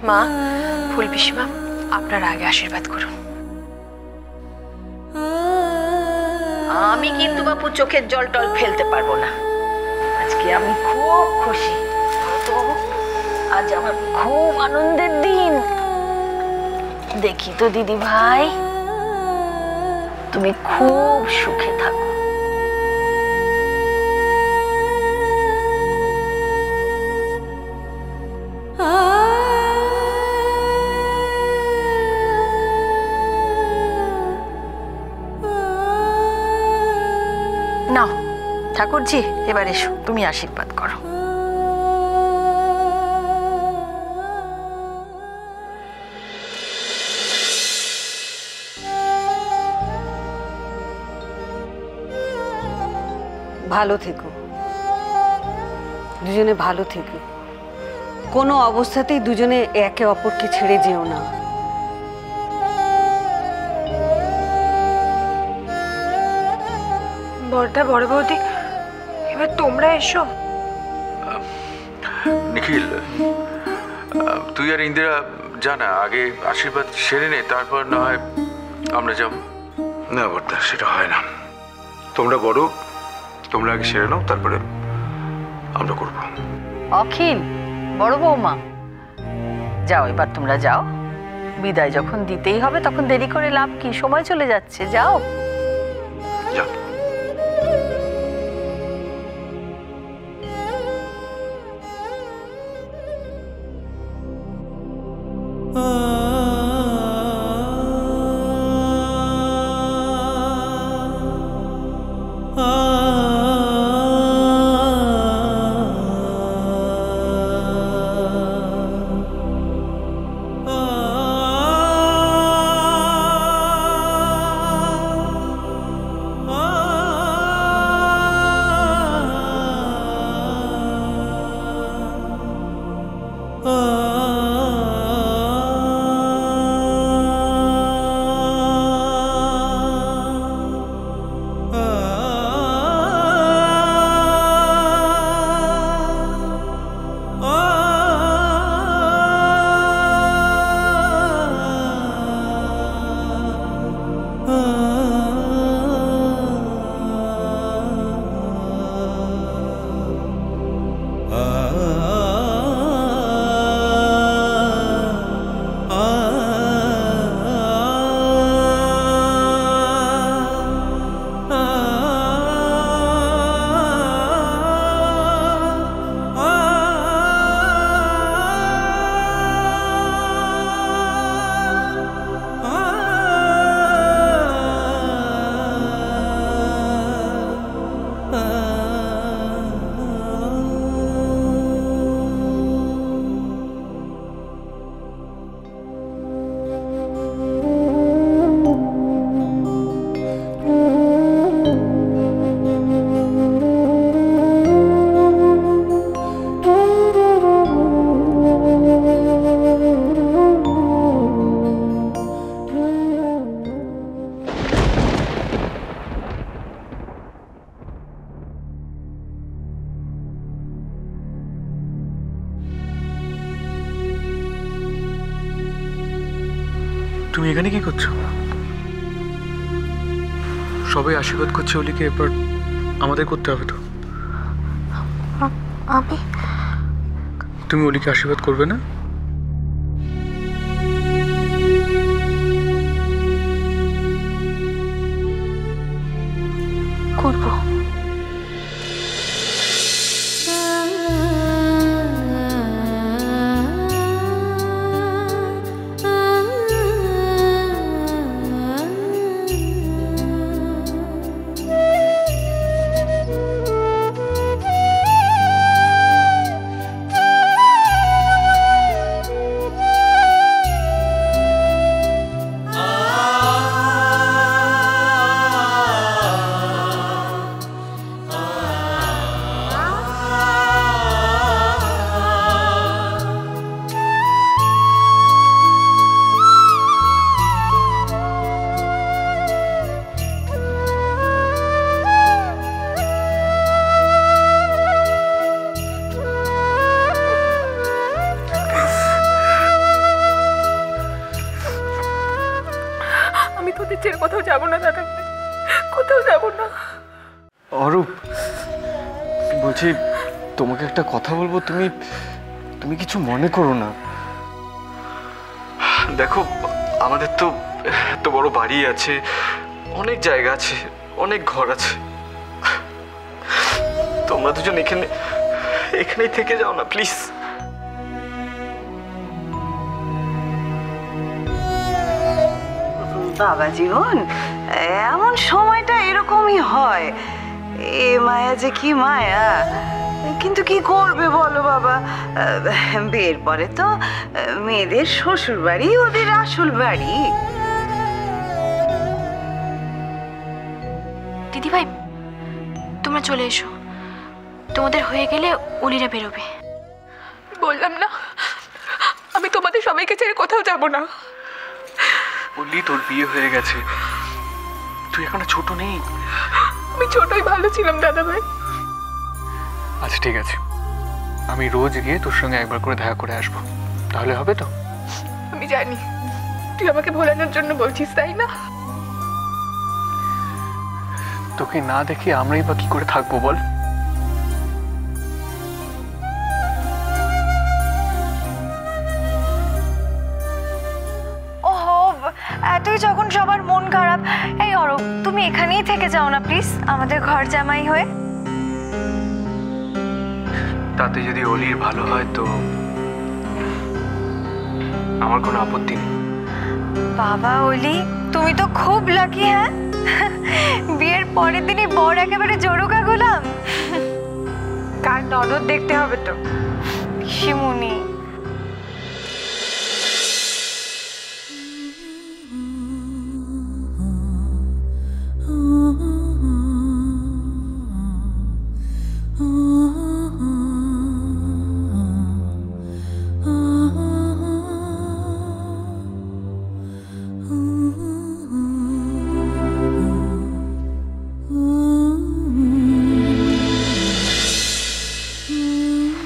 মা, ফুল পিসিমা, আপনার আগে আশীর্বাদ করুন। আমি কিন্তু বাপু চোখের জল টল ফেলতে পারবো না। আজকে আমি খুব খুশি, আজ আমার খুব আনন্দের দিন। দেখি তো দিদি ভাই, তুমি খুব সুখে থাকো। নাও ঠাকুরজি, এবার এসো, তুমি আশীর্বাদ করো। ভালো থেকো, দুজনে ভালো থেকো। কোনো অবস্থাতেই দুজনে একে অপরকে ছেড়ে যেও না। বড়দা, বড় বৌদি, এবার তোমরা এসো। নিখিল, তুই আর ইন্দিরা জানা আগে আশীর্বাদ সেরে নে, তারপর না হয় আমরা যাব। না বড়দা, সেটা হয় না। তোমরা বড়, তোমরা আগে সেরে নাও, তারপরে আমরা করব। অখিল, বড় বৌমা, যাও এবার তোমরা যাও। বিদায় যখন দিতেই হবে তখন দেরি করে লাভ কি, সময় চলে যাচ্ছে, যাও। যাও। তুমি এখানে কি করছো? সবাই আশীর্বাদ করছে অলিকে, এরপর আমাদের করতে হবে তো। আমি, তুমি অলিকে আশীর্বাদ করবে না? করব। ছেড়ে কোথাও যাবো না দাদা, কোথাও যাবো না। অরূপ, বলছি তোমাকে একটা কথা বলবো, তুমি তুমি কিছু মনে করো না। দেখো, আমাদের তো এত বড় বাড়ি আছে, অনেক জায়গা আছে, অনেক ঘর আছে। তোমরা দুজন এখানেই থেকে যাও না প্লিজ। বাবা জীবন, এমন সময়টা এরকমই হয়। এ মায়া যে কি মায়া, কিন্তু কি করবে বলো বাবা, বিয়ের পরে তো মেয়েদের শ্বশুর বাড়ি ওদের আসল বাড়ি। দিদি ভাই, তোমরা চলে এসো, তোমাদের হয়ে গেলে অলিরা বেরোবে। বললাম না আমি তোমাদের সবাইকে ছেড়ে কোথাও যাব না। বললি তোর বিয়ে হয়ে গেছে, তুই এখনো ছোট নেই। আমি ছোটই ভালো ছিলাম দাদা ভাই। আচ্ছা ঠিক আছে, আমি রোজ গিয়ে তোর সঙ্গে একবার করে দেখা করে আসবো, তাহলে হবে তো? আমি জানি তুই আমাকে ভোলানোর জন্য বলছিস, তাই না? তোকে না দেখে আমরাই বা কি করে থাকবো বল? ওহো, এতই যখন সবার মন খারাপ, এই অরূপ তুমি এখানেই থেকে যাও না প্লিজ, আমাদের ঘর জামাই হয়ে। তাতে যদি অলির ভালো হয় তো আমার কোনো আপত্তি নেই। বাবা অলি, তুমি তো খুব লাকি। হ্যাঁ, বিয়ের পরের দিনই বর একেবারে জোরুকা গোলাম। কার ননদ দেখতে হবে তো শিমুনি।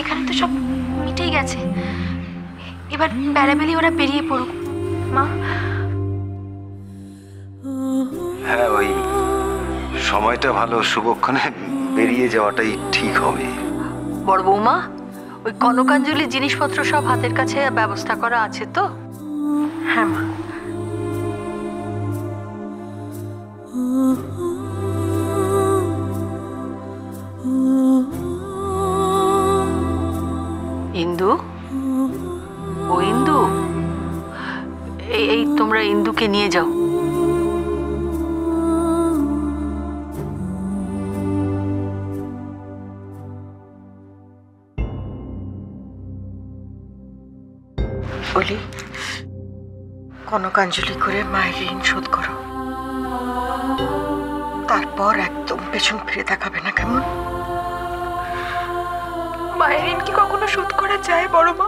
এখানে তো সব মিটেই গেছে, এবার বেলাবেলি ওরা বেরিয়ে পড়ুক। মা, হ্যাঁ, ওই সময়টা ভালো, শুভক্ষণে বেরিয়ে যাওয়াটাই ঠিক হবে। বড় বৌমা, ওই কনকাঞ্জলি জিনিসপত্র সব হাতের কাছে ব্যবস্থা করা আছে তো? হ্যাঁ মা। ইন্দু, ও ইন্দু, এই তোমরা ইন্দুকে নিয়ে যাও। অলি, কনকাঞ্জলি করে মায়ের ঋণ শোধ করো, তারপর একদম পেছন ফিরে তাকাবে না, কেমন? মায়ের ঋণ কি কখনো শোধ করা যায় বড় মা?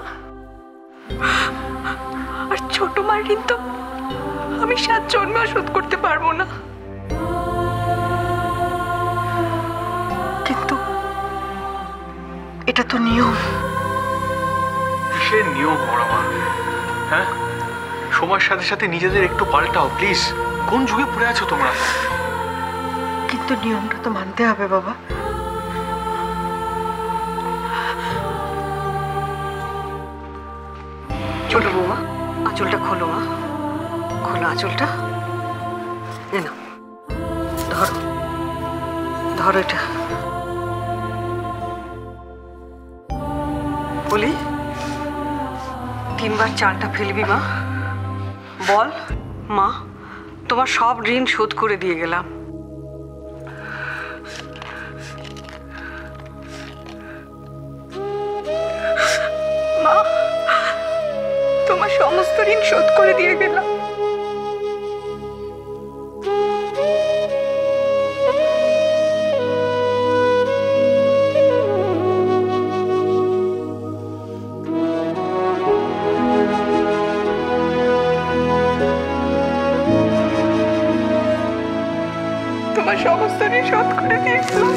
আর ছোট মায়ের ঋণ তো আমি 7 জন্মেও শোধ করতে পারবো না। কিন্তু এটা তো নিয়ম। সে নিয়ম বড় মা, হ্যাঁ? সময়ের সাথে সাথে নিজেদের একটু পাল্টাও প্লিজ। কোন যুগে পড়ে আছো তোমরা? কিন্তু নিয়মটা তো মানতে হবে বাবা। চলো বৌমা, আঁচলটা খোলো মা, খোলো আঁচলটা। এ নাও, ধরো ধরো এটা। বলি, 3 বার চালটা ফেলবি মা। বল মা, তোমার সব ঋণ শোধ করে দিয়ে গেলাম। মা, তোমার সমস্ত ঋণ শোধ করে দিয়ে গেলাম। তোমার সমস্ত ঋণ শোধ করে দিয়েছিলাম।